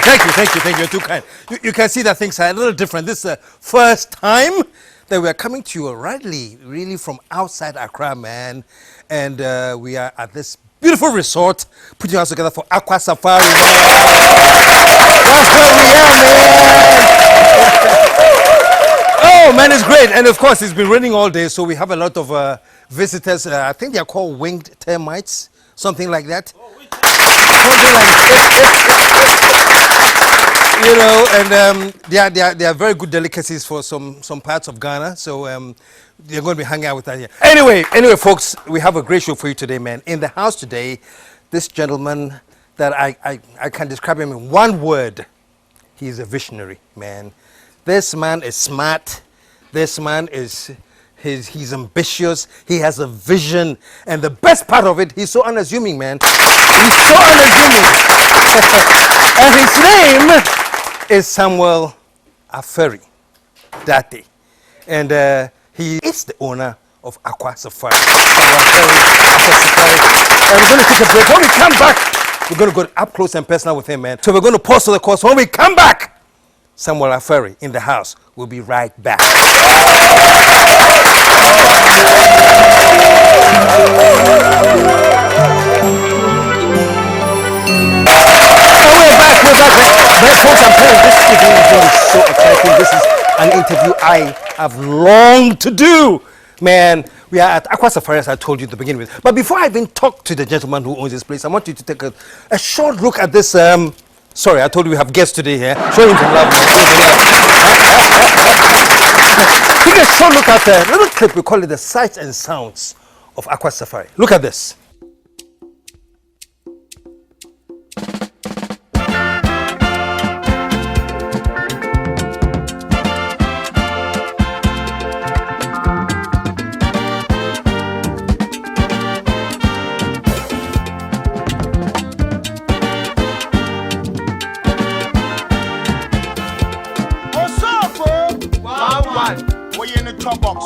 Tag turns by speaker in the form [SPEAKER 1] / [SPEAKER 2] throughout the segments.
[SPEAKER 1] thank you. You're too kind. You can see that things are a little different. This is the first time that we are coming to you really from outside Accra, man. And we are at this beautiful resort, putting us together for Aqua Safari, man. That's where we are, man. Oh, man, it's great. And of course, it's been raining all day, so we have a lot of visitors. I think they are called winged termites, something like that. You know, and they are very good delicacies for some parts of Ghana. So they're going to be hanging out with us here. Anyway, folks, we have a great show for you today, man. In the house today, this gentleman that I can describe him in one word. He's a visionary, man. This man is smart. This man is he's ambitious. He has a vision, and the best part of it, he's so unassuming, man. He's so unassuming. And his name is Sammuel Afari Dati, and he is the owner of Aqua Safari. And we're going to take a break. When we come back, we're going to go up close and personal with him, man. So we're going to pause for the course. When we come back, Sammuel Afari in the house. We'll be right back. We're back. But folks, I'm telling you, this evening is so exciting. This is an interview I have longed to do. Man, we are at Aqua Safari, as I told you at the beginning with. But before I even talk to the gentleman who owns this place, I want you to take a short look at this. Sorry, I told you we have guests today here. Show him some love. Take a short look at a little clip. We call it the sights and sounds of Aqua Safari. Look at this.
[SPEAKER 2] Box.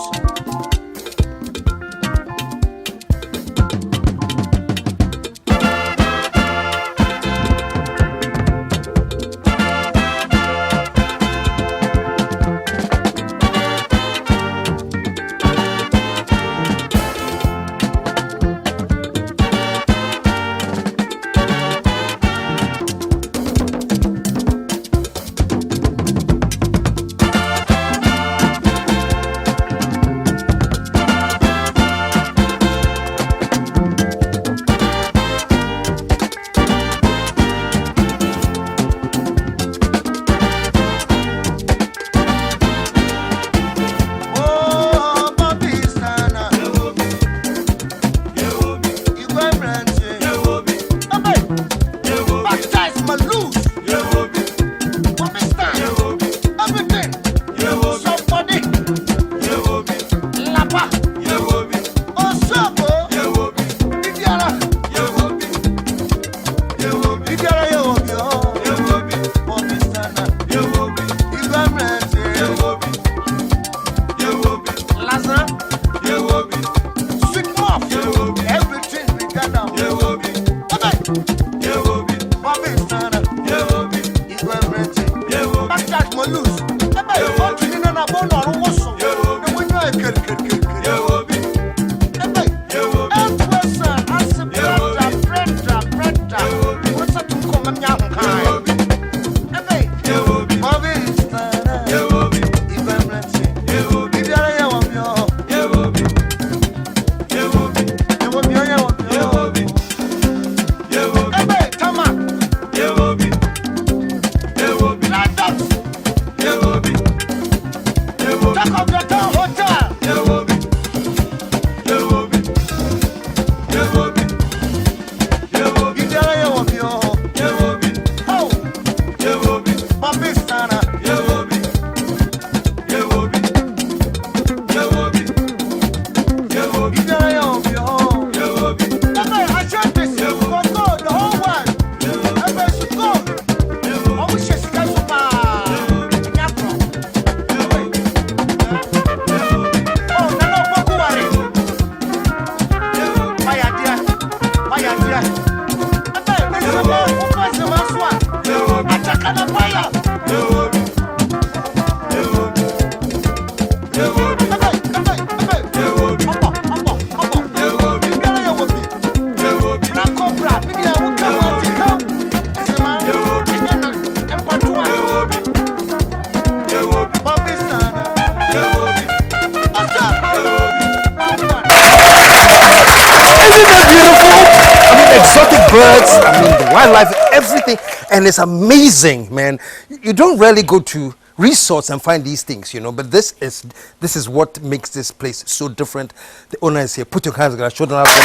[SPEAKER 1] birds, I mean the wildlife, everything, and it's amazing, man. You don't really go to resorts and find these things, you know, but this is what makes this place so different. The owner is here. Put your hands together, show them out for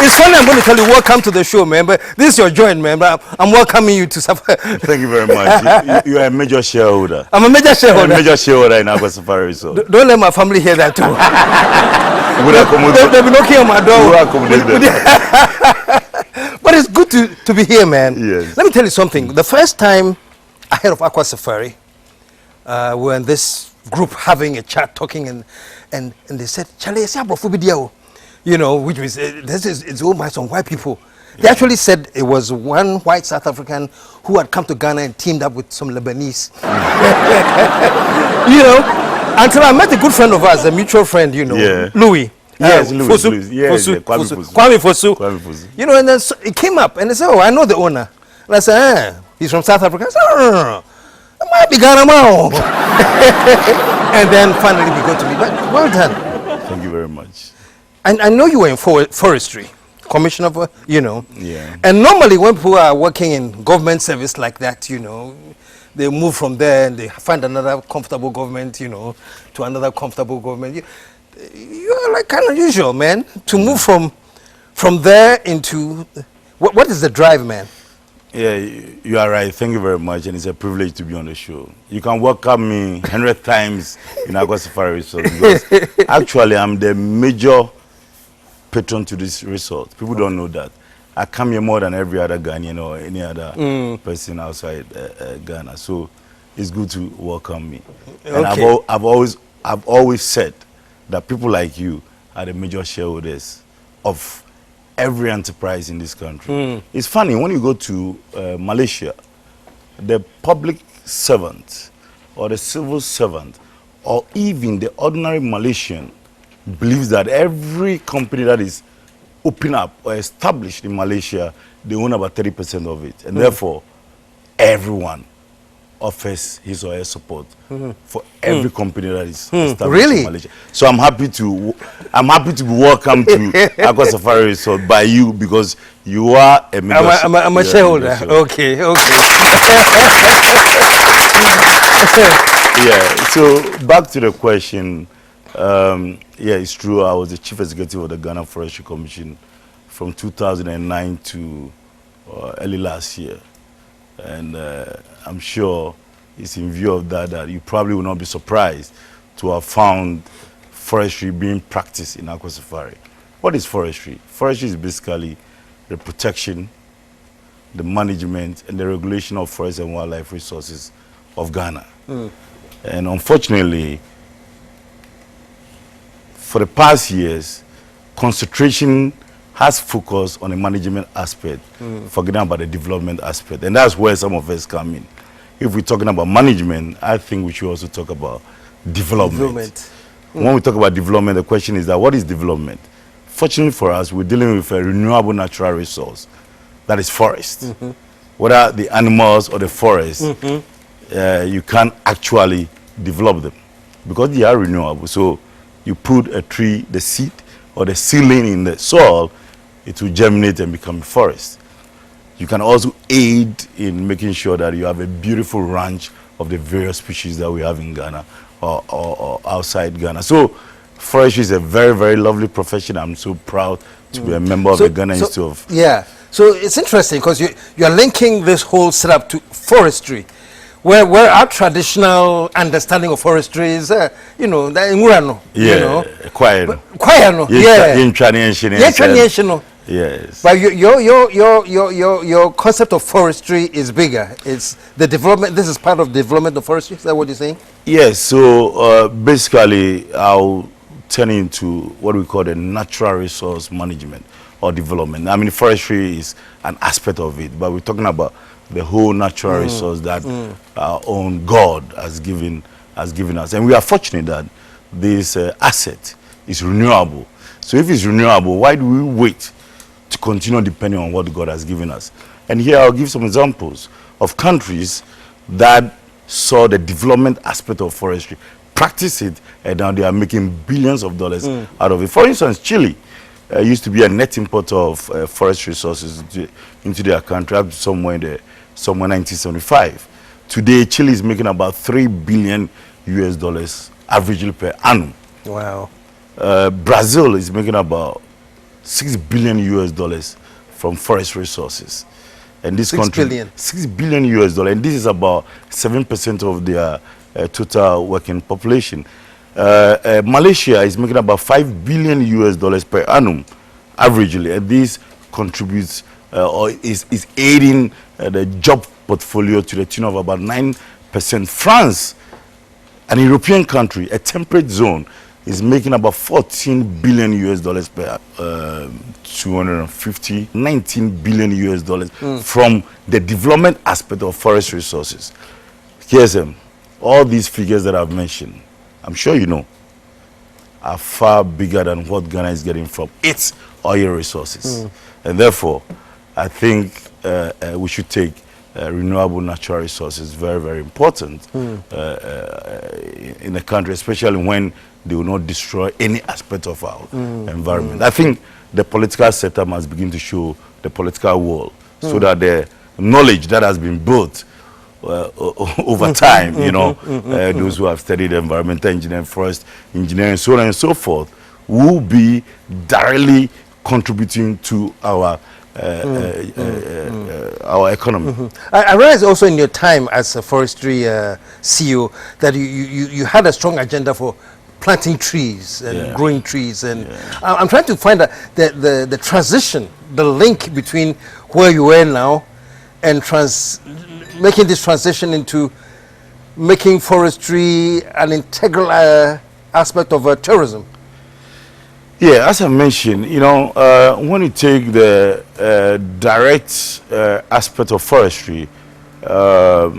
[SPEAKER 1] It's funny, I'm going to tell you, welcome to the show, man. But this is your joint, man. But I'm welcoming you to Safari.
[SPEAKER 2] Thank you very much. You are a major shareholder.
[SPEAKER 1] I'm a major shareholder.
[SPEAKER 2] I'm a major shareholder in Aqua Safari Resort.
[SPEAKER 1] Don't let my family hear that too. They'll be knocking on my door. But it's good to be here, man.
[SPEAKER 2] Yes.
[SPEAKER 1] Let me tell you something. The first time I heard of Aqua Safari, we were in this group having a chat, talking, and they said, Charlie, you know, which was it's owned by some white people. They actually said it was one white South African who had come to Ghana and teamed up with some Lebanese. You know, until I met a good friend of ours, a mutual friend, you know, Louis.
[SPEAKER 2] Yes, Louis.
[SPEAKER 1] Kwame Fosu. You know, and then it came up, and they said, "Oh, I know the owner." And I said, "He's from South Africa." I said, "No. It might be Ghana now." And then finally we got to meet. But well done.
[SPEAKER 2] Thank you very much.
[SPEAKER 1] And I know you were in forestry, commissioner for, you know.
[SPEAKER 2] Yeah.
[SPEAKER 1] And normally when people are working in government service like that, you know, they move from there and they find another comfortable government, you know, to another comfortable government. You're like kind of unusual, man, to move from there into, what is the drive, man?
[SPEAKER 2] Yeah, you are right. Thank you very much, and it's a privilege to be on the show. You can welcome me 100 times in Aqua Safari Resort because actually I'm the major patron to this resort. People don't know that. I come here more than every other Ghanaian or any other person outside Ghana. So it's good to welcome me. And I've always said that people like you are the major shareholders of every enterprise in this country. It's funny, when you go to Malaysia, the public servant or the civil servant or even the ordinary Malaysian believes that every company that is open up or established in Malaysia, they own about 30% of it. And therefore, everyone offers his or her support for every company that is established in Malaysia. So I'm happy to be welcomed to Aqua Safari Resort by you because you are a member.
[SPEAKER 1] I'm a shareholder. Okay.
[SPEAKER 2] Yeah. So back to the question. Yeah, it's true. I was the chief executive of the Ghana Forestry Commission from 2009 to early last year. And I'm sure it's in view of that you probably will not be surprised to have found forestry being practiced in Aqua Safari. What is forestry? Forestry is basically the protection, the management, and the regulation of forest and wildlife resources of Ghana. And unfortunately, for the past years, concentration has focused on the management aspect, forgetting about the development aspect. And that's where some of us come in. If we're talking about management, I think we should also talk about development. When we talk about development, the question is that what is development? Fortunately for us, we're dealing with a renewable natural resource, that is forest. Whether the animals or the forest, you can't actually develop them because they are renewable. So you put a tree, the seed or the seedling in the soil, it will germinate and become a forest. You can also aid in making sure that you have a beautiful range of the various species that we have in Ghana or outside Ghana. So forestry is a very, very lovely profession. I'm so proud to be a member of the Ghana Institute of...
[SPEAKER 1] Yeah, so it's interesting because you're linking this whole setup to forestry. Where our traditional understanding of forestry is, you know,
[SPEAKER 2] you know, quiet. Yes.
[SPEAKER 1] But your concept of forestry is bigger. It's the development. This is part of development of forestry. Is that what you're saying?
[SPEAKER 2] Yes. So basically, I'll turn into what we call the natural resource management or development. I mean, forestry is an aspect of it, but we're talking about the whole natural resource that our own God has given us. And we are fortunate that this asset is renewable. So if it's renewable, why do we wait to continue depending on what God has given us? And here I'll give some examples of countries that saw the development aspect of forestry practice it, and now they are making billions of dollars out of it. For instance, Chile used to be a net importer of forest resources into their country up to somewhere 1975. Today, Chile is making about $3 billion averagely per annum.
[SPEAKER 1] Wow.
[SPEAKER 2] Brazil is making about $6 billion from forest resources. And this country, $6 billion, and this is about 7% of their total working population. Malaysia is making about $5 billion per annum, averagely, and this contributes or is aiding the job portfolio to the tune of about 9%. France, an European country, a temperate zone, is making about $14 billion per 250, $19 billion from the development aspect of forest resources. KSM, all these figures that I've mentioned, I'm sure you know, are far bigger than what Ghana is getting from its oil resources. And therefore, I think we should take renewable natural resources very, very important in the country, especially when they will not destroy any aspect of our environment. I think the political setup must begin to show the political world so that the knowledge that has been built over time, you know, those who have studied environmental engineering, forest engineering, so on and so forth, will be directly contributing to our economy.
[SPEAKER 1] I realize also in your time as a forestry CEO that you had a strong agenda for planting trees and growing trees, and I'm trying to find the transition, the link between where you are now and making this transition into making forestry an integral aspect of tourism.
[SPEAKER 2] Yeah, as I mentioned, you know, when you take the direct aspect of forestry, the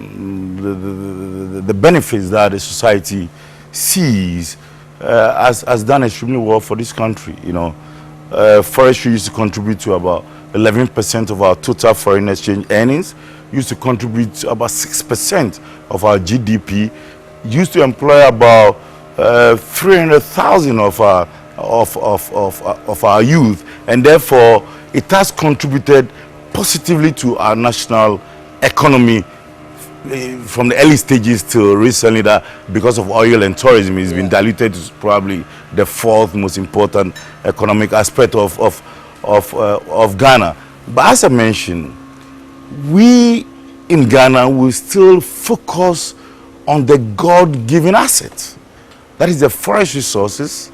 [SPEAKER 2] benefits that the society sees has done extremely well for this country. You know, forestry used to contribute to about 11% of our total foreign exchange earnings, used to contribute to about 6% of our GDP, used to employ about 300,000 of our youth, and therefore it has contributed positively to our national economy from the early stages till recently, that because of oil and tourism it's been diluted to probably the fourth most important economic aspect of Ghana. But as I mentioned, we in Ghana will still focus on the God-given asset, that is the forest resources,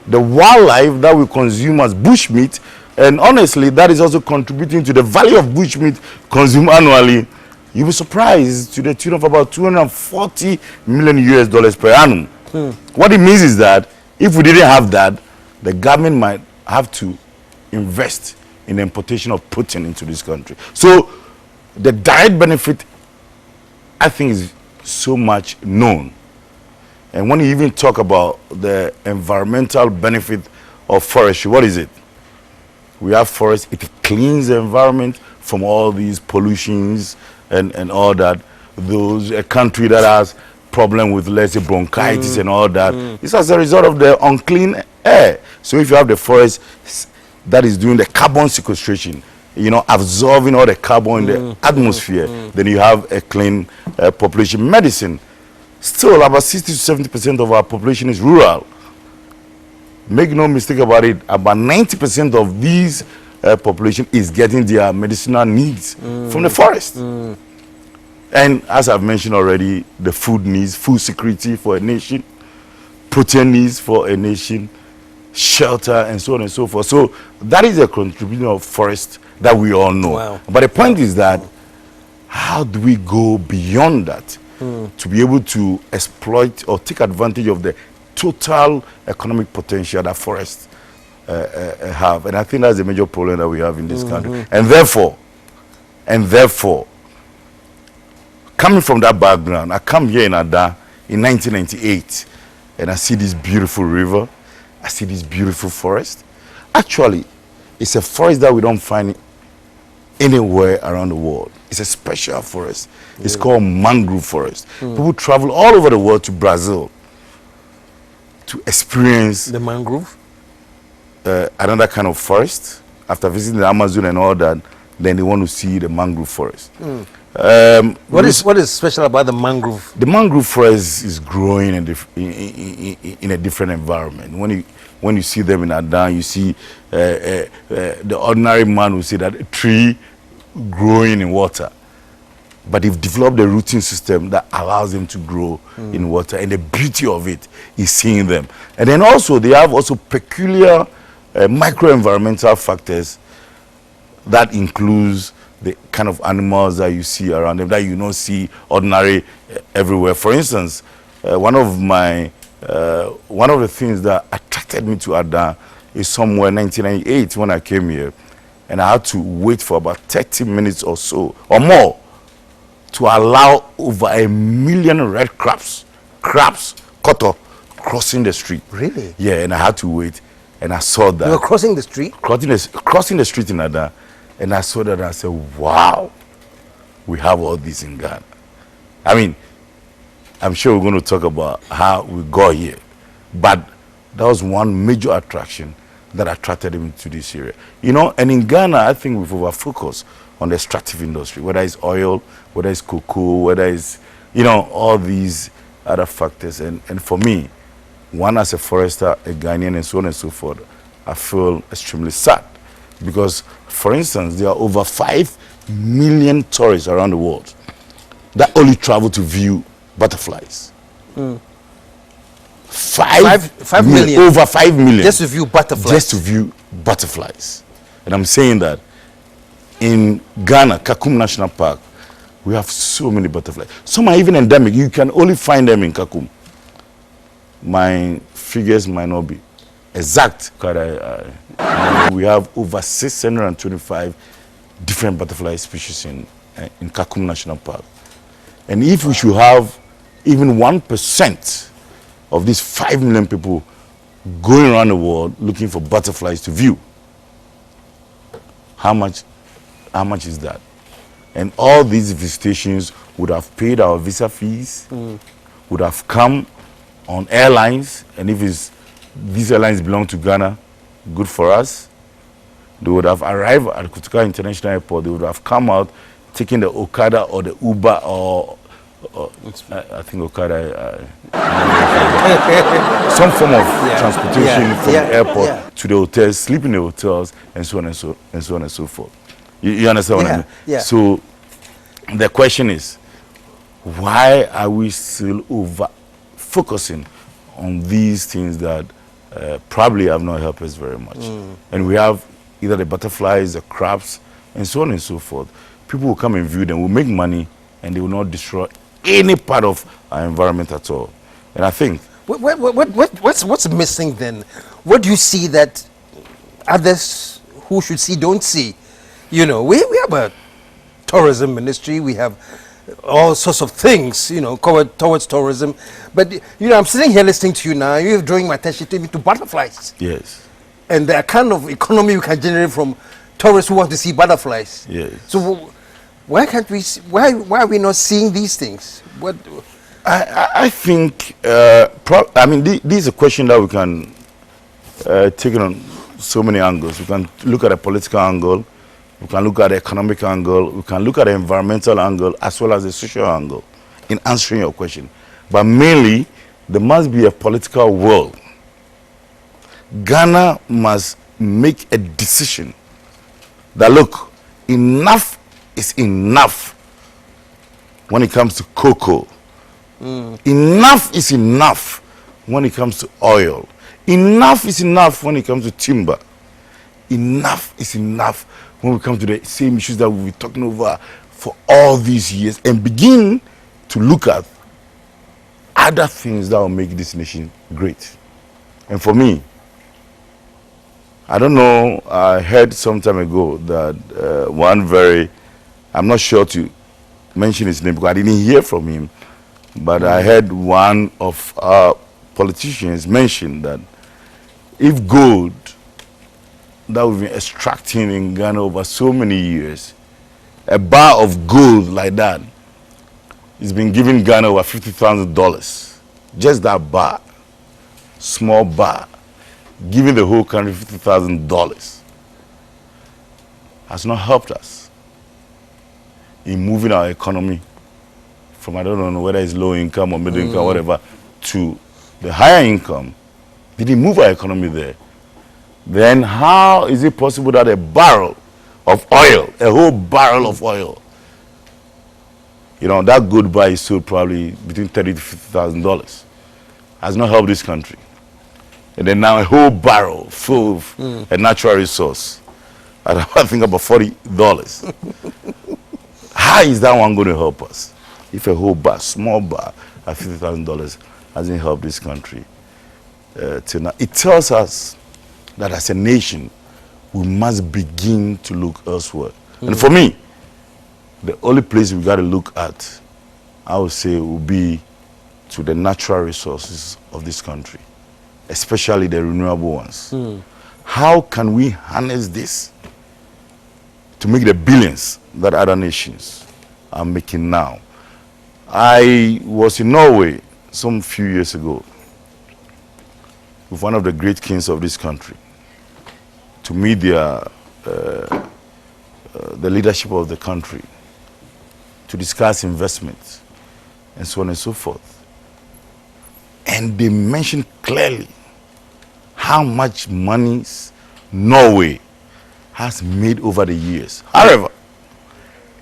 [SPEAKER 2] the wildlife that we consume as bushmeat, and honestly that is also contributing to the value of bushmeat consumed annually. You'll be surprised, to the tune of about $240 million per annum. What it means is that if we didn't have that, the government might have to invest in the importation of protein into this country. So the direct benefit, I think, is so much known. And when you even talk about the environmental benefit of forestry, what is it? We have forest, it cleans the environment from all these pollutions and all that. A country that has problem with, let's say, bronchitis and all that, it's as a result of the unclean air. So if you have the forest that is doing the carbon sequestration, you know, absorbing all the carbon in the atmosphere, then you have a clean population. Medicine, still about 60 to 70% of our population is rural. Make no mistake about it, about 90% of these population is getting their medicinal needs from the forest. And as I've mentioned already, the food needs, food security for a nation, protein needs for a nation, shelter, and so on and so forth. So that is a contribution of forest that we all know.
[SPEAKER 1] Wow.
[SPEAKER 2] But the point is that, how do we go beyond that to be able to exploit or take advantage of the total economic potential that forests have? And I think that's the major problem that we have in this country. And therefore, coming from that background, I come here in Ada in 1998, and I see this beautiful river, I see this beautiful forest. Actually, it's a forest that we don't find anywhere around the world. It's a special forest. It's called mangrove forest. People travel all over the world to Brazil to experience
[SPEAKER 1] The mangrove?
[SPEAKER 2] another kind of forest. After visiting the Amazon and all that, then they want to see the mangrove forest.
[SPEAKER 1] What is special about the mangrove?
[SPEAKER 2] The mangrove forest is growing in a different environment. When you see them in Adan, you see the ordinary man will see that a tree growing in water. But they've developed a rooting system that allows them to grow in water. And the beauty of it is seeing them. And then also, they have also peculiar micro-environmental factors that includes the kind of animals that you see around them that you don't see ordinary everywhere. For instance, one of the things that attracted me to Adan is somewhere in 1998 when I came here, and I had to wait for about 30 minutes or so or more to allow over 1 million red crabs, koto, crossing the street.
[SPEAKER 1] Really?
[SPEAKER 2] Yeah, and I had to wait, and I saw that.
[SPEAKER 1] You were crossing the street?
[SPEAKER 2] Crossing the street in Adan, and I saw that and I said, wow, we have all this in Ghana. I mean, I'm sure we're going to talk about how we got here, but that was one major attraction that attracted him to this area. You know, and in Ghana, I think we've over-focused on the extractive industry, whether it's oil, whether it's cocoa, whether it's, you know, all these other factors. And for me, one as a forester, a Ghanaian, and so on and so forth, I feel extremely sad. Because, for instance, there are over 5 million tourists around the world that only travel to view butterflies. 5 million. Over 5 million.
[SPEAKER 1] Just to view butterflies.
[SPEAKER 2] Just to view butterflies. And I'm saying that in Ghana, Kakum National Park, we have so many butterflies. Some are even endemic. You can only find them in Kakum. My figures might not be exact. We have over 625 different butterfly species in Kakum National Park. And if we should have even 1% of these 5 million people going around the world looking for butterflies to view, how much is that? And all these visitations would have paid our visa fees, would have come on airlines, and if these airlines belong to Ghana, good for us. They would have arrived at Kutuka International Airport, they would have come out, taking the Okada or the Uber or I think Okada, some form of transportation from the airport to the hotels, sleep in the hotels, and so on and so forth. You understand what I mean?
[SPEAKER 1] Yeah.
[SPEAKER 2] So the question is, why are we still over focusing on these things that probably have not helped us very much? And we have either the butterflies, the crabs, and so on and so forth. People will come and view them, will make money, and they will not destroy any part of our environment at all. And I think
[SPEAKER 1] what's missing then? What do you see that others who should see don't see? You know, we have a tourism ministry, we have all sorts of things, you know, towards tourism. But, you know, I'm sitting here listening to you now, you're drawing my attention to butterflies.
[SPEAKER 2] yes.
[SPEAKER 1] And the kind of economy you can generate from tourists who want to see butterflies.
[SPEAKER 2] Yes.
[SPEAKER 1] So why can't we, why are we not seeing these things? What?
[SPEAKER 2] I think, this is a question that we can take it on so many angles. We can look at a political angle, we can look at the economic angle, we can look at the environmental angle, as well as the social angle in answering your question. But mainly, there must be a political will. Ghana must make a decision that, look, enough is enough when it comes to cocoa. Enough is enough when it comes to oil. Enough is enough when it comes to timber. Enough is enough when we come to the same issues that we've been talking over for all these years, and begin to look at other things that will make this nation great. And for me, I don't know, I heard some time ago that I'm not sure to mention his name because I didn't hear from him, but I heard one of our politicians mention that if gold that we've been extracting in Ghana over so many years, a bar of gold like that has been giving Ghana over $50,000. Just that bar. small bar, giving the whole country $50,000 has not helped us in moving our economy from, I don't know whether it's low income or middle income, whatever, to the higher income. Didn't move our economy there. Then how is it possible that a barrel of oil, a whole barrel of oil, you know, that good buy is sold probably between $30,000 to $50,000, has not helped this country. And then now a whole barrel full of a natural resource, I think about $40. How is that one going to help us? If a whole bar, small bar at $50,000 hasn't helped this country till now. It tells us that as a nation, we must begin to look elsewhere. And for me, the only place we got to look at, I would say, will be to the natural resources of this country, especially the renewable ones. How can we harness this to make the billions that other nations are making now? I was in Norway some few years ago with one of the great kings of this country to meet their, the leadership of the country, to discuss investments and so on and so forth. And they mentioned clearly how much money Norway has made over the years. However,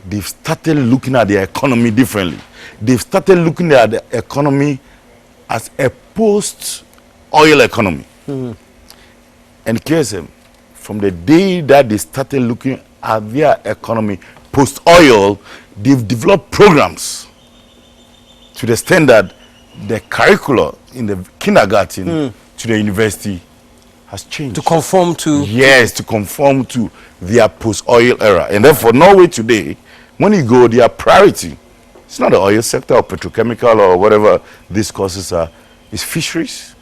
[SPEAKER 2] they've started looking at their economy differently. They've started looking at the economy as a post-oil economy. And KSM, from the day that they started looking at their economy post-oil, they've developed programs to the extent that the curricula in the kindergarten to the university has changed.
[SPEAKER 1] To conform to?
[SPEAKER 2] Yes, to conform to their post-oil era. And therefore, Norway today, when you go, their priority, it's not the oil sector or petrochemical or whatever these courses are. It's fisheries,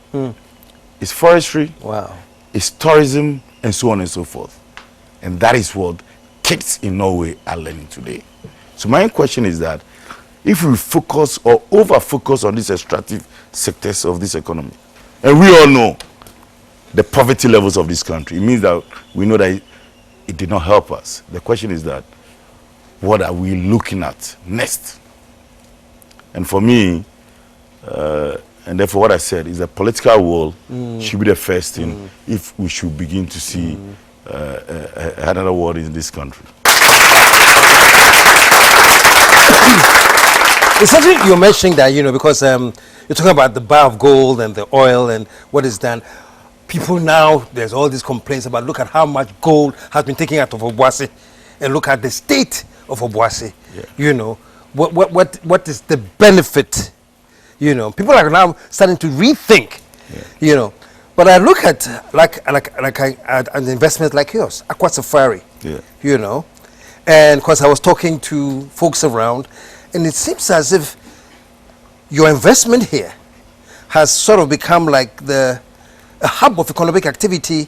[SPEAKER 2] it's forestry, it's tourism, and so on and so forth. And that is what kids in Norway are learning today. So my question is that if we focus or over-focus on these extractive sectors of this economy, and we all know the poverty levels of this country, it means that we know that it did not help us. The question is that, what are we looking at next? And for me, and therefore what I said is that political will should be the first thing if we should begin to see another war in this country.
[SPEAKER 1] It's something you're mentioning that, you know, because you're talking about the bar of gold and the oil and what is done. People now, there's all these complaints about, look at how much gold has been taken out of Obuasi, and look at the state of Obuasi. You know, what is the benefit? You know, people are now starting to rethink. You know, but I look at an investment like yours, Aqua Safari. You know, and because I was talking to folks around, and it seems as if your investment here has sort of become like a hub of economic activity,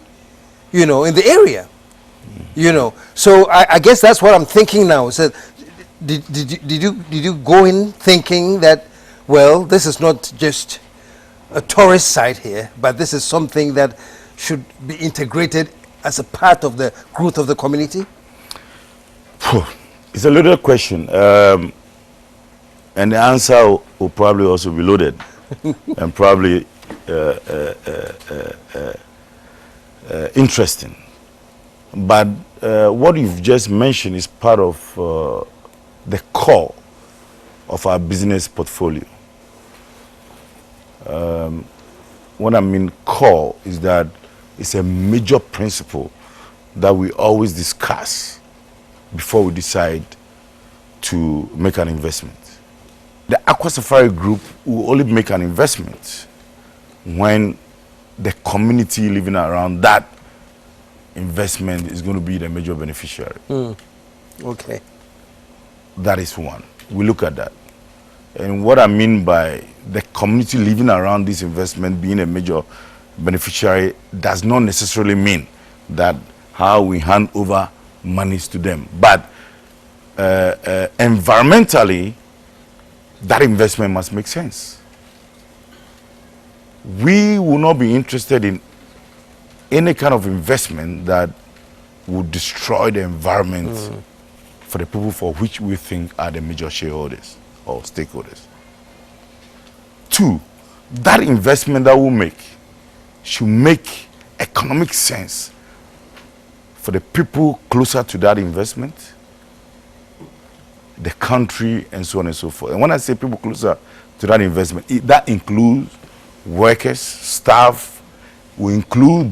[SPEAKER 1] you know, in the area. You know, so I guess that's what I'm thinking now. So, did you go in thinking that, well, this is not just a tourist site here, but this is something that should be integrated as a part of the growth of the community?
[SPEAKER 2] It's a loaded question, and the answer will probably also be loaded, and probably interesting. But what you've just mentioned is part of the core of our business portfolio. What I mean core is that it's a major principle that we always discuss before we decide to make an investment. The Aqua Safari Group will only make an investment when the community living around that investment is going to be the major beneficiary.
[SPEAKER 1] Okay.
[SPEAKER 2] That is one. We look at that. And what I mean by the community living around this investment being a major beneficiary does not necessarily mean that how we hand over monies to them. But environmentally, that investment must make sense. we will not be interested in any kind of investment that would destroy the environment for the people for which we think are the major shareholders or stakeholders. 2, that investment that we make should make economic sense for the people closer to that investment, the country, and so on and so forth. And when I say people closer to that investment, that includes workers, staff, we include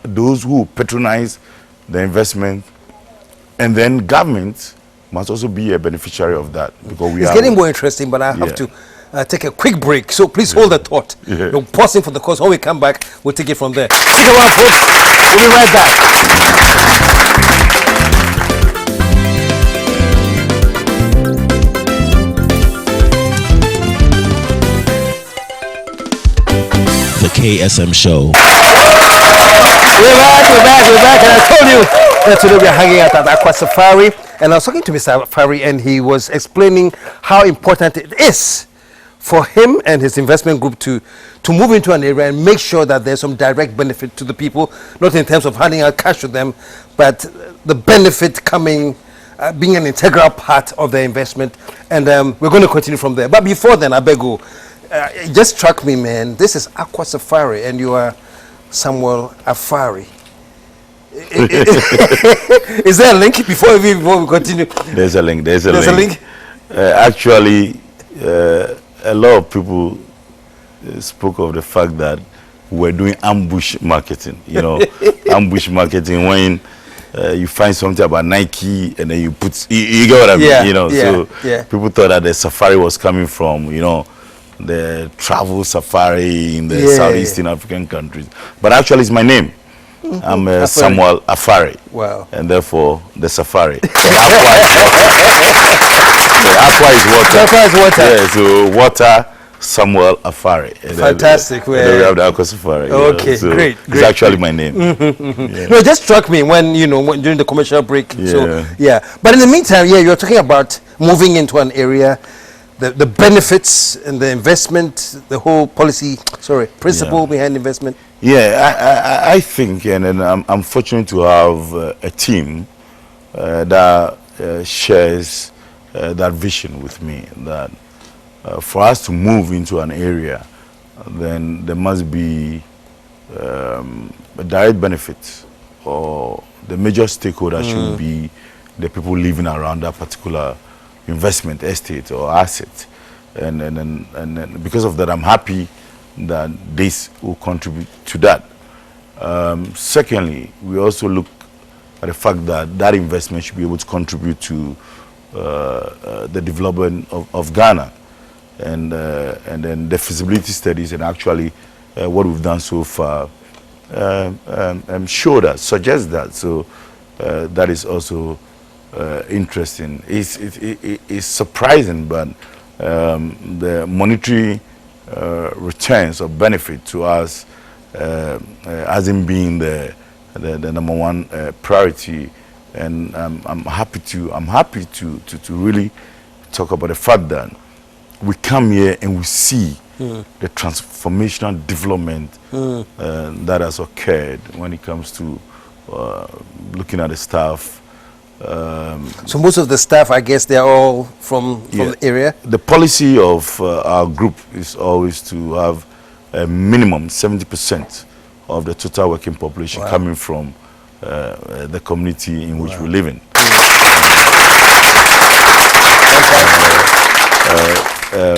[SPEAKER 2] those who patronize the investment, and then government must also be a beneficiary of that, because
[SPEAKER 1] it's getting more interesting, but I have to take a quick break, so please hold the thought. No pausing for the course. When we come back, we'll take it from there. Stick around, folks. We'll be right back.
[SPEAKER 3] The KSM Show.
[SPEAKER 1] We're back, and I told you that today we're hanging out at Aqua Safari, and I was talking to Mr. Afari, and he was explaining how important it is for him and his investment group to move into an area and make sure that there's some direct benefit to the people, not in terms of handing out cash to them, but the benefit coming, being an integral part of the investment, and we're going to continue from there. But before then, I beg you, it just struck me, man, this is Aqua Safari, and you are Sammuel Afari. Is there a link before we continue?
[SPEAKER 2] There's a link. There's a link. Actually, a lot of people spoke of the fact that we're doing ambush marketing. You know, ambush marketing when you find something about Nike and then you put, you get what I mean? You know, so people thought that the safari was coming from, you know, the travel safari in the Southeastern African countries. But actually, it's my name. I'm Sammuel Afari. Wow. And therefore, the safari. The Aqua is water. Aqua is water. Yeah, so water, Sammuel Afari.
[SPEAKER 1] Fantastic.
[SPEAKER 2] And then we have the Aqua Safari.
[SPEAKER 1] Okay, so great.
[SPEAKER 2] It's actually my name.
[SPEAKER 1] No, it just struck me when, you know, during the commercial break. So, But in the meantime, you're talking about moving into an area, the benefits and the investment, the whole policy, principle behind investment.
[SPEAKER 2] I think, and then I'm fortunate to have a team that shares that vision with me, that for us to move into an area, then there must be a direct benefit, or the major stakeholder should be the people living around that particular investment estate or asset, and then because of that, I'm happy that this will contribute to that. Secondly, we also look at the fact that that investment should be able to contribute to the development of Ghana, and then the feasibility studies and actually what we've done so far suggest that. So that is also interesting. It's surprising, but the monetary returns or benefit to us hasn't been the number one priority, and I'm happy to really talk about the fact that we come here and we see the transformational development that has occurred when it comes to looking at the staff.
[SPEAKER 1] So most of the staff, I guess, they're all from the area?
[SPEAKER 2] The policy of our group is always to have a minimum 70% of the total working population coming from the community in which we live in.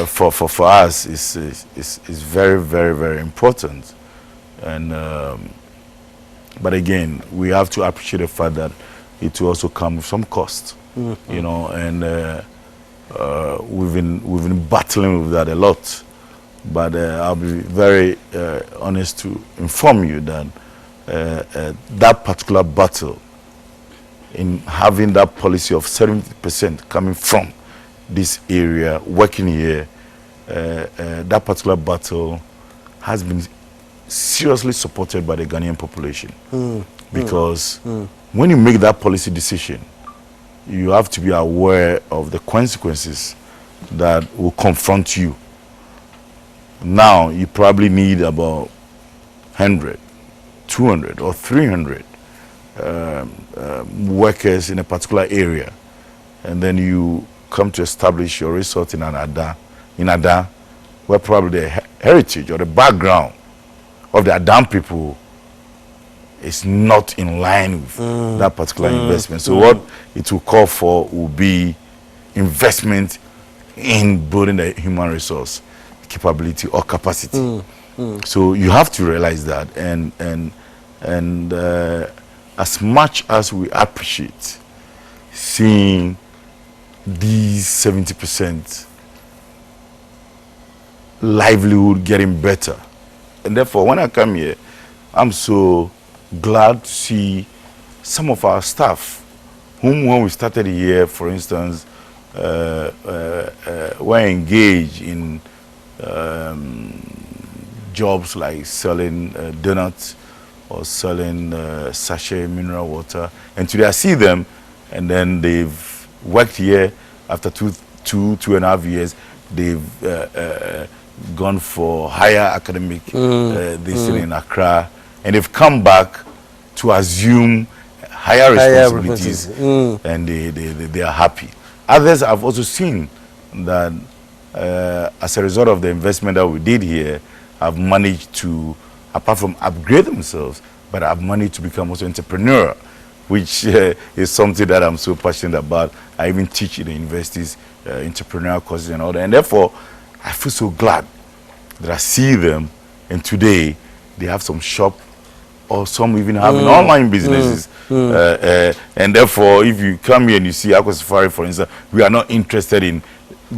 [SPEAKER 2] For us, it's very, very, very important. And but again, we have to appreciate the fact that it will also come with some cost, you know, and we've been battling with that a lot. But I'll be very honest to inform you that that particular battle, in having that policy of 70% coming from this area, working here, that particular battle has been seriously supported by the Ghanaian population. Because when you make that policy decision, you have to be aware of the consequences that will confront you. Now you probably need about 100, 200, or 300 workers in a particular area, and then you come to establish your resort in Ada, where probably the heritage or the background of the Adam people is not in line with that particular investment. So what it will call for will be investment in building the human resource capability or capacity. So you have to realize that, and as much as we appreciate seeing these 70% livelihood getting better, and therefore when I come here, I'm so glad to see some of our staff whom, when we started here, for instance, were engaged in jobs like selling donuts or selling sachet mineral water, and today I see them, and then they've worked here. After two and a half years, they've gone for higher academic this in Accra, and they've come back to assume higher responsibilities, and they are happy. Others I've also seen that as a result of the investment that we did here, have managed to, apart from upgrade themselves, but I've managed to become also entrepreneur, which is something that I'm so passionate about. I even teach in the universities, entrepreneurial courses and all that, and therefore I feel so glad that I see them, and today they have some shop, or some even having online businesses. And therefore, if you come here and you see Aqua Safari, for instance, we are not interested in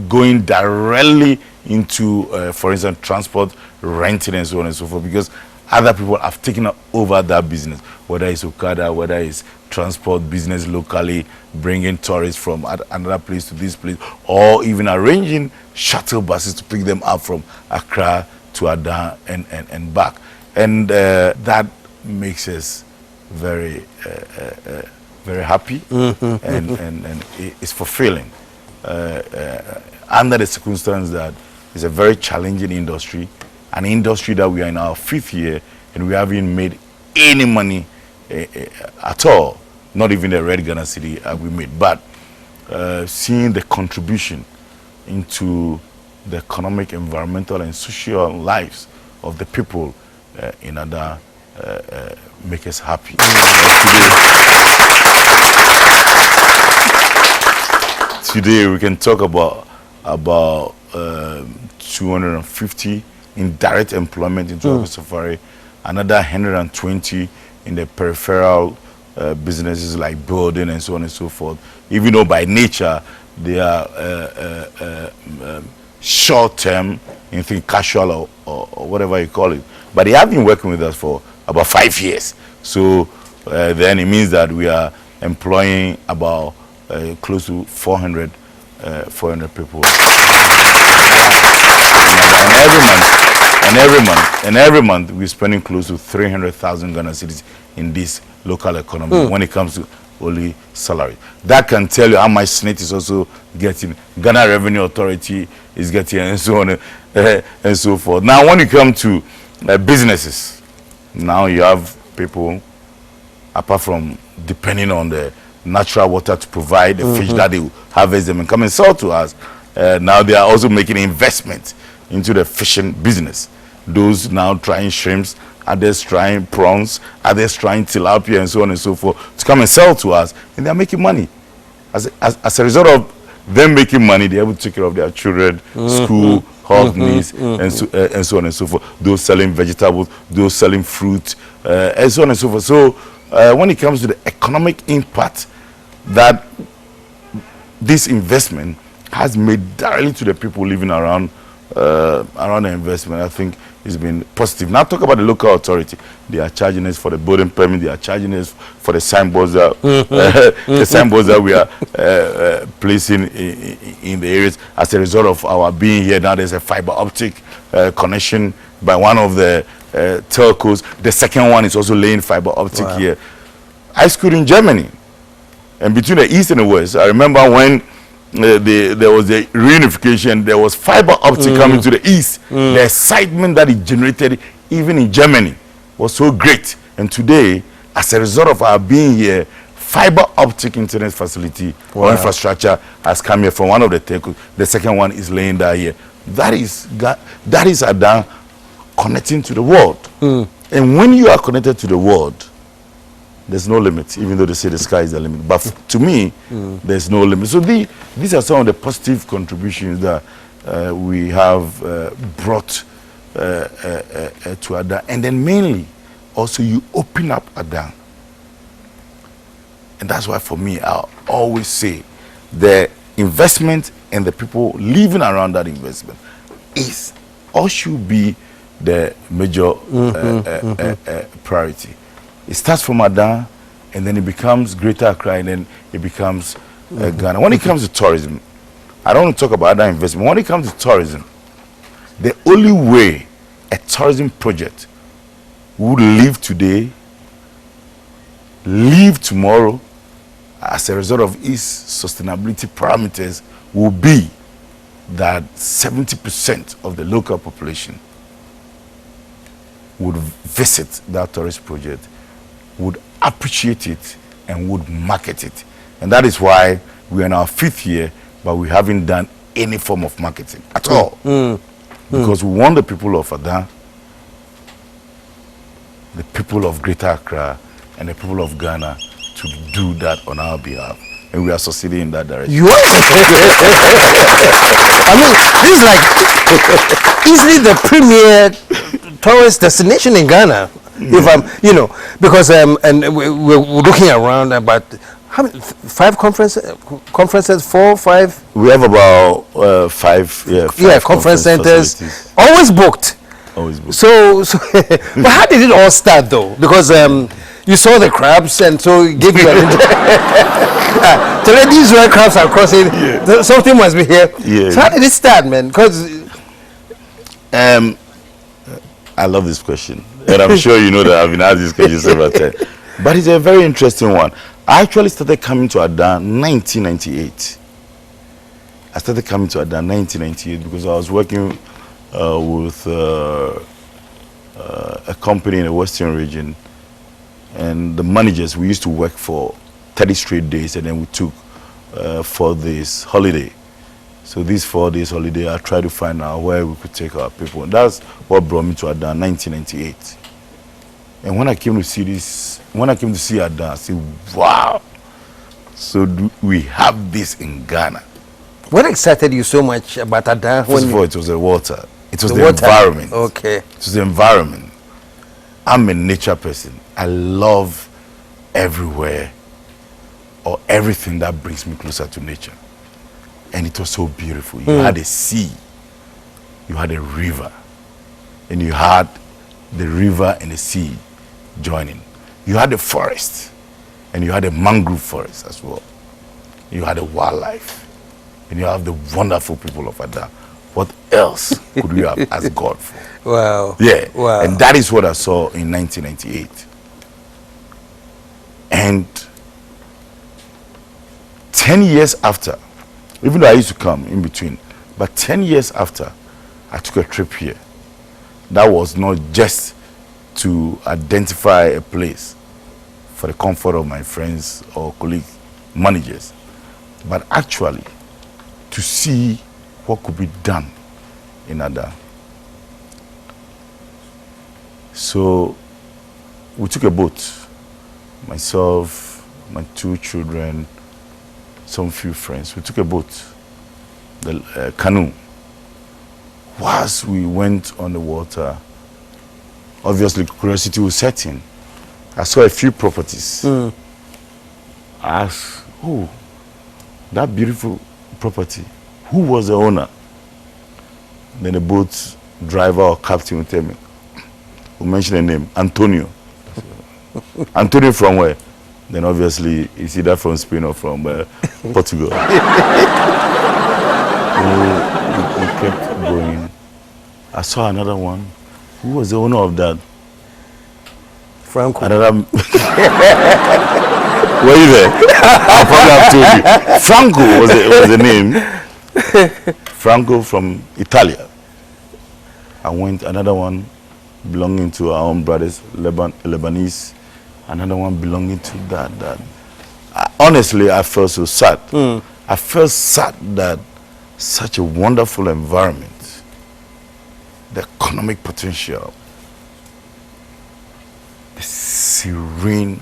[SPEAKER 2] going directly into, for instance, transport, renting, and so on and so forth, because other people have taken over that business, whether it's Okada, whether it's transport business locally, bringing tourists from another place to this place, or even arranging shuttle buses to pick them up from Accra to Ada and back. And that makes us very, very happy, and it's fulfilling. Under the circumstance that it's a very challenging industry, an industry that we are in our 5th year, and we haven't made any money at all, not even the Red Ghana City have we made. But seeing the contribution into the economic, environmental, and social lives of the people in Ada make us happy. Today we can talk about 250 in direct employment into Aqua Safari, another 120 in the peripheral businesses like building and so on and so forth. Even though by nature they are short-term, anything casual or whatever you call it, but they have been working with us for about 5 years. So then it means that we are employing about close to 400 people. And every month we're spending close to 300,000 Ghana cedis in this local economy when it comes to only salary. That can tell you how much SNIT is also getting, Ghana Revenue Authority is getting, and so on and so forth. Now when you come to businesses, now you have people, apart from depending on the natural water to provide the fish that they harvest them and come and sell to us, now they are also making investment into the fishing business. Those now trying shrimps, others trying prawns, others trying tilapia, and so on and so forth, to come and sell to us, and they are making money. As a result of them making money, they are able to take care of their children, school, health needs, and so on and so forth. Those selling vegetables, those selling fruit, and so on and so forth. So when it comes to the economic impact that this investment has made directly to the people living around the investment, I think it's been positive. Now talk about the local authority. They are charging us for the building permit. They are charging us for the signboards that the signboards that we are placing in the areas. As a result of our being here, now there's a fiber optic connection by one of the telcos. The second one is also laying fiber optic here. I schooled in Germany, and between the east and the west, I remember when there was the reunification, there was fiber optic coming to the east. The excitement that it generated, even in Germany, was so great. And today, as a result of our being here, fiber optic internet facility or infrastructure has come here from one of the telcos. The second one is laying down here. That is Adan connecting to the world. And when you are connected to the world, there's no limit, even though they say the sky is the limit. But to me, there's no limit. So these are some of the positive contributions that we have brought to Adan. And then mainly, also you open up Adan. And that's why for me, I always say the investment and the people living around that investment is or should be the major priority. It starts from Adan, and then it becomes Greater Accra, and then it becomes Ghana. When it comes to tourism, I don't want to talk about Adan investment. When it comes to tourism, the only way a tourism project would live today, live tomorrow, as a result of its sustainability parameters, will be that 70% of the local population would visit that tourist project, would appreciate it, and would market it. And that is why we are in our 5th year, but we haven't done any form of marketing at all. Because we want the people of Adan, the people of Greater Accra, and the people of Ghana to do that on our behalf. And we are succeeding in that direction.
[SPEAKER 1] You are I mean, this is like easily the premier tourist destination in Ghana. If I'm, because and we're looking around about how many, 5 conferences, 4, 5.
[SPEAKER 2] We have about 5,
[SPEAKER 1] conference centers, always booked.
[SPEAKER 2] Always booked.
[SPEAKER 1] So but how did it all start though? Because you saw the crabs, and so it gave you an to let these red crabs are crossing. Something must be here. So how did it start, man? Because
[SPEAKER 2] I love this question, and I'm sure you know that I've been asked this question several times. But it's a very interesting one. I actually started coming to Adan 1998. I started coming to Adan 1998 because I was working with a company in the Western region, and the managers, we used to work for 30 straight days, and then we took 4 days holiday. So these 4 days holiday, I tried to find out where we could take our people. And that's what brought me to Adan 1998. And when I came to see Adan, I said, wow, so we have this in Ghana.
[SPEAKER 1] What excited you so much about Adan?
[SPEAKER 2] First of all, it was the water. It was the environment.
[SPEAKER 1] Okay.
[SPEAKER 2] It was the environment. I'm a nature person. I love everywhere or everything that brings me closer to nature. And it was so beautiful. You had a sea, you had a river, and you had the river and the sea joining. You had the forest, and you had a mangrove forest as well. You had a wildlife, and you have the wonderful people of Adan. What else could we have asked God for?
[SPEAKER 1] Wow.
[SPEAKER 2] Yeah.
[SPEAKER 1] Wow.
[SPEAKER 2] And that is what I saw in 1998. And 10 years after, even though I used to come in between, but 10 years after, I took a trip here. That was not just to identify a place for the comfort of my friends or colleagues, managers, but actually to see what could be done in Adan. So we took a boat, myself, my 2 children, some few friends. We took a boat, the canoe. Whilst we went on the water, obviously curiosity was set in. I saw a few properties. I asked, oh, that beautiful property, who was the owner? Then the boat driver or captain would tell me, who mentioned the name, Antonio. Antonio from where? Then obviously it's either from Spain or from Portugal. We kept going. I saw another one. Who was the owner of that?
[SPEAKER 1] Franco.
[SPEAKER 2] Another Were you there? I probably have told you. Franco was the name. Franco from Italia. I went, another one belonging to our own brothers, Lebanese. Another one belonging to that. Honestly, I felt so sad. I felt sad that such a wonderful environment, the economic potential, the serene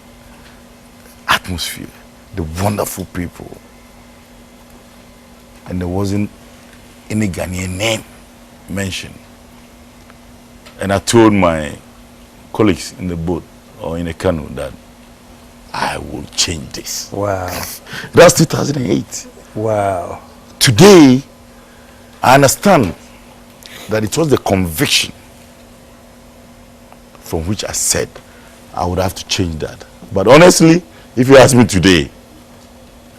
[SPEAKER 2] atmosphere, the wonderful people, and there wasn't any Ghanaian name mentioned. And I told my colleagues in the boat or in a canoe that I will change this.
[SPEAKER 1] Wow.
[SPEAKER 2] That's 2008.
[SPEAKER 1] Wow.
[SPEAKER 2] Today, I understand that it was the conviction from which I said I would have to change that. But honestly, if you ask me today,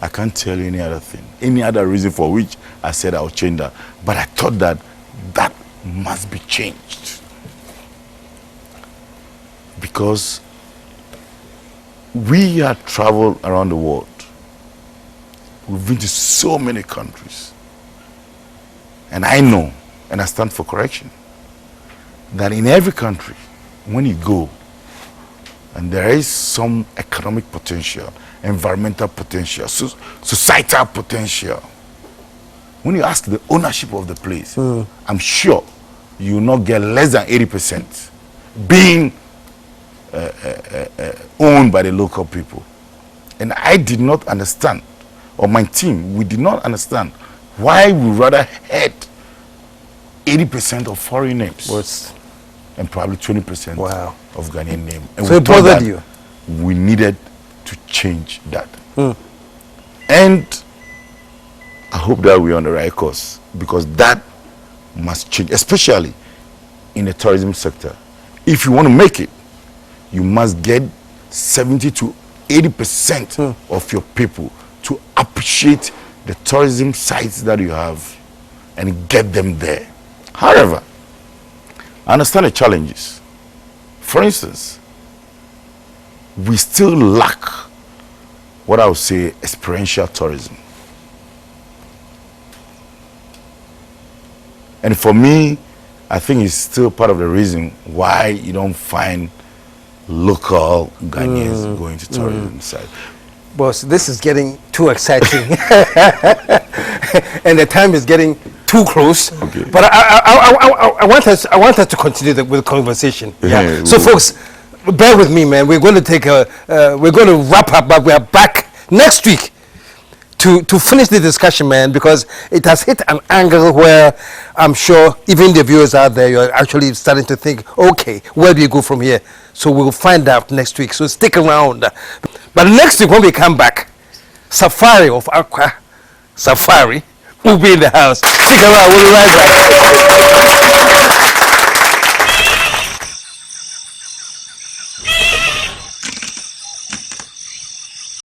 [SPEAKER 2] I can't tell you any other thing, any other reason for which I said I would change that. But I thought that that must be changed. Because we have traveled around the world. We've been to so many countries. And I know, and I stand for correction, that in every country, when you go, and there is some economic potential, environmental potential, societal potential, when you ask the ownership of the place, I'm sure you will not get less than 80% being owned by the local people. And I did not understand, or my team, we did not understand why we rather had 80% of foreign names and probably 20% of Ghanaian names. And
[SPEAKER 1] so it bothered you?
[SPEAKER 2] We needed to change that. And I hope that we're on the right course, because that must change, especially in the tourism sector. If you want to make it, you must get 70 to 80% of your people to appreciate the tourism sites that you have and get them there. However, I understand the challenges. For instance, we still lack what I would say experiential tourism. And for me, I think it's still part of the reason why you don't find local Ghanaians going to tourism sites.
[SPEAKER 1] Boss, this is getting too exciting. And the time is getting too close.
[SPEAKER 2] Okay.
[SPEAKER 1] But I want us to continue with the conversation. Yeah. So folks, bear with me, man. We're going to wrap up, but we are back next week to finish the discussion, man, because it has hit an angle where I'm sure even the viewers out there, you're actually starting to think, okay, where do you go from here? So we'll find out next week. So stick around. But next week when we come back, Safari of Aqua Safari will be in the house. Stick around. We'll be right back.